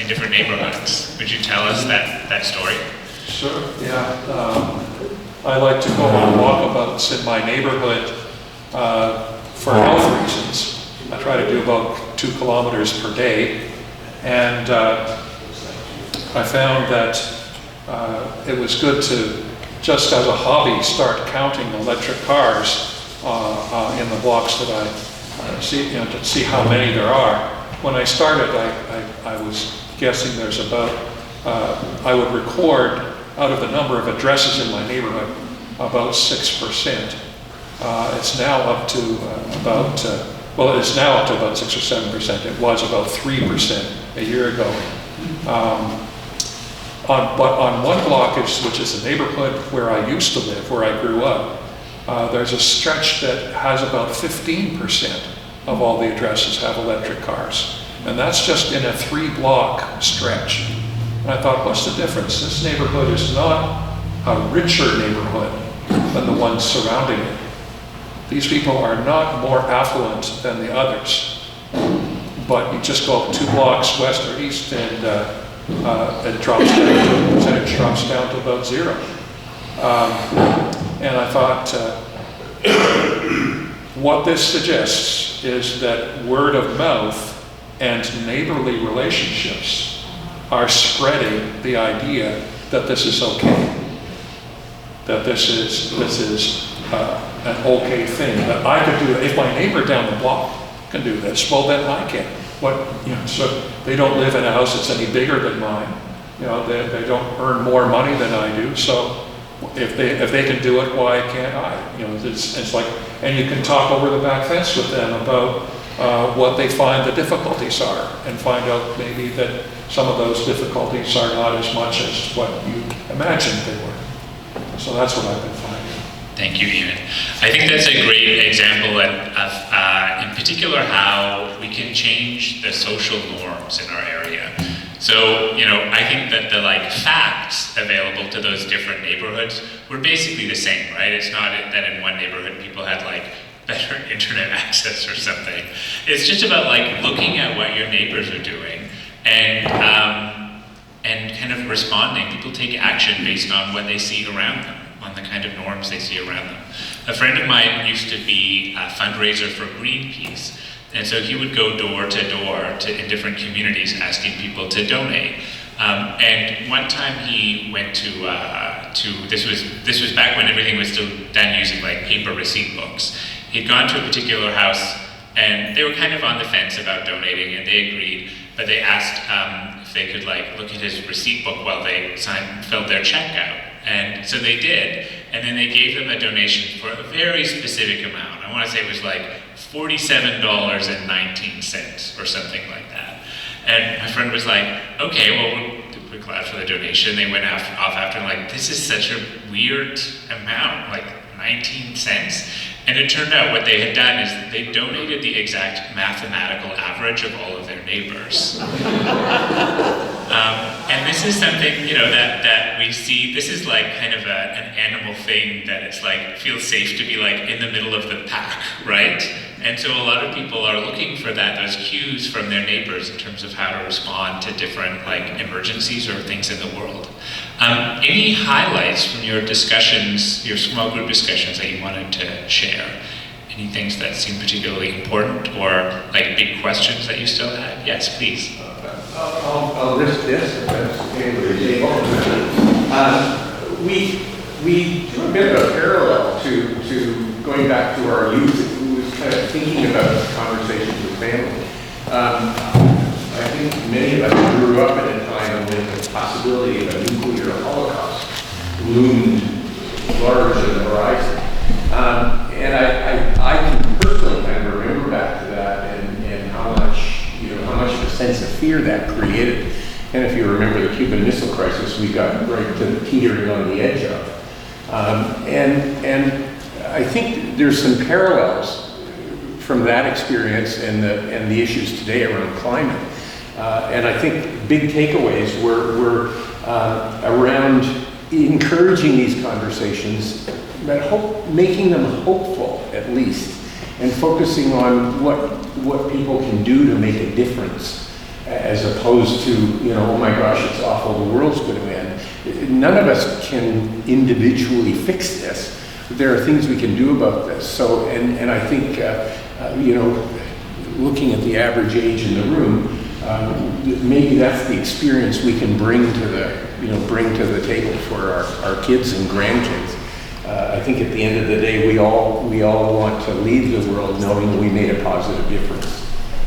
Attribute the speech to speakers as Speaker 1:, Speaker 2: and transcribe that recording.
Speaker 1: in different neighborhoods. Would you tell us that story?
Speaker 2: Sure, yeah. I like to go on walkabouts in my neighborhood for health reasons. I try to do about 2 kilometers per day, and I found that it was good to, just as a hobby, start counting electric cars in the blocks that I see, to see how many there are. When I started, I was guessing there's about, I would record out of the number of addresses in my neighborhood about 6%. It's now up to it's now up to about 6 or 7%. It was about 3% a year ago. But on one block, which is the neighborhood where I used to live, where I grew up, there's a stretch that has about 15% of all the addresses have electric cars. And that's just in a 3-block stretch. And I thought, what's the difference? This neighborhood is not a richer neighborhood than the ones surrounding it. These people are not more affluent than the others. But you just go up 2 blocks west or east and it drops down, the percentage drops down to about 0. And I thought, what this suggests is that word of mouth and neighborly relationships are spreading the idea that this is okay, that this is an okay thing, that I could do it. If my neighbor down the block can do this, well then I can. So they don't live in a house that's any bigger than mine. They don't earn more money than I do. So if they can do it, why can't I? It's like, and you can talk over the back fence with them about what they find the difficulties are, and find out maybe that some of those difficulties are not as much as what you imagined they were. So that's what I've been finding.
Speaker 1: Thank you, Ian. I think that's a great example of in particular, how we can change the social norms in our area. So, I think that the facts available to those different neighborhoods were basically the same, right? It's not that in one neighborhood people had better internet access or something. It's just about looking at what your neighbors are doing and kind of responding. People take action based on what they see around them, on the kind of norms they see around them. A friend of mine used to be a fundraiser for Greenpeace, and so he would go door to door in different communities asking people to donate. And one time he went to this was back when everything was still done using paper receipt books. He'd gone to a particular house, and they were kind of on the fence about donating, and they agreed, but they asked if they could look at his receipt book while they filled their check out. And so they did, and then they gave them a donation for a very specific amount. I want to say it was $47.19 or something like that. And my friend was like, okay, well, we're glad for the donation. They went off after this is such a weird amount, 19 cents. And it turned out what they had done is they donated the exact mathematical average of all of their neighbors. And this is something, that we see. This is kind of an animal thing that it's feels safe to be in the middle of the pack, right? And so a lot of people are looking for those cues from their neighbors in terms of how to respond to different emergencies or things in the world. Any highlights from your discussions, your small group discussions that you wanted to share? Any things that seem particularly important, or big questions that you still had? Yes, please.
Speaker 3: I'll risk this, if that's okay with you. We drew a bit of a parallel to going back to our youth, who was kind of thinking about conversations with family. I think many of us grew up at a time when the possibility of a nuclear holocaust loomed large on the horizon. And I can personally kind of remember back to that and how much of a sense of fear that created. And if you remember the Cuban Missile Crisis, we got right to teetering on the edge of. And I think there's some parallels from that experience and the issues today around climate. And I think big takeaways were around encouraging these conversations, but making them hopeful at least, and focusing on what people can do to make a difference. as opposed to, oh my gosh, it's awful, the world's going to end. None of us can individually fix this. There are things we can do about this. So, and I think, looking at the average age in the room, maybe that's the experience we can bring to the table for our kids and grandkids. I think at the end of the day, we all want to leave the world knowing we made a positive difference.